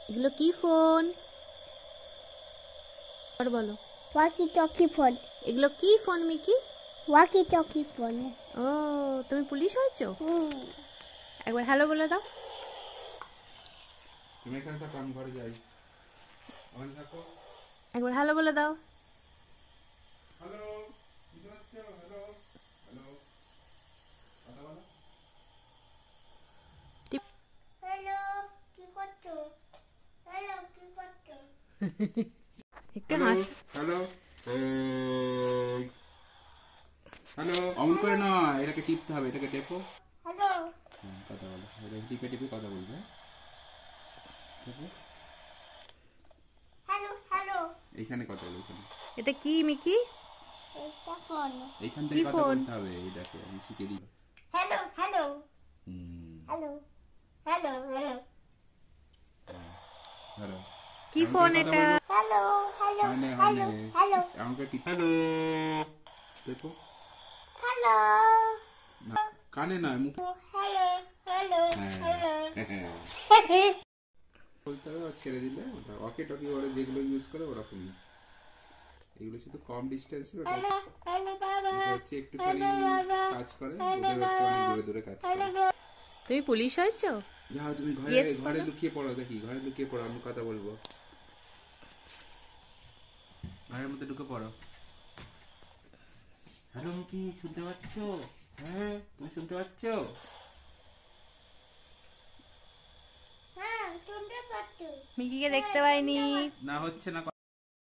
এগুলো কি ফোন? আর বলো। Walkie talkie phone. এগুলো কি ফোন মিকি? Walkie talkie phone. ও, তুমি পুলিশ হয়েছো? একবার হ্যালো বলে দাও। তুমি এখানে থাকো, আমি ঘরে যাই। ওখানে থাকো। একবার হ্যালো বলে দাও। হ্যালো, বুঝতে পারছো? হ্যালো হ্যালো, কথা বলো। হ্যালো, কি করছো? হ্যালো, কি করছো? একটু হাস। হ্যালো হ্যালো, অমন করে না, এটাকে টিপতে হবে, এটাকে টেপো। হ্যালো, কথা বলো, এটাকে টিপে টিপে কথা বলবে। টেপো। Hello, hello. এইখানে কথা বলো, এইখানে। এটা কি মিকি? এটা ফোন। এইখান কি থেকে কথা ফোন? বলতে হবে, এই দেখো আমি শিখিয়ে দিই। Hello, hello. হুম, হ্যালো, হ্যালো, হ্যালো। হ্যালো। কি ফোন এটা? Hello, hello, hello hello, hello, আমাকে টিপ। হ্যালো টেপো। হ্যালো, না, কানে নয়, মুখে। Hello, hello, hello. বলতে হবে, আর ছেড়ে দিলে ওকে টকি ওরা যেগুলো ইউজ করে ওরকমই। এগুলো শুধু কম ডিস্টেন্সে, ওটা হ্যালো, হ্যালো, বাবা। হচ্ছে একটুখানি কাজ করে, ওদের হচ্ছে অনেক দূরে দূরে কাজ করে। তুমি পুলিশ হয়েছো? যাও তুমি ঘরে, Yes, ঘরে বলো। লুকিয়ে পড়ো, দেখি ঘরে লুকিয়ে পড়ো, আমি কথা বলবো। ঘরের মধ্যে ঢুকে পড়ো। হ্যালো, কি শুনতে পাচ্ছ? হ্যাঁ, তুমি শুনতে পাচ্ছ? হ্যাঁ, শুনতে পাচ্ছো? মিকিকে দেখতে পাইনি। না, হচ্ছে না।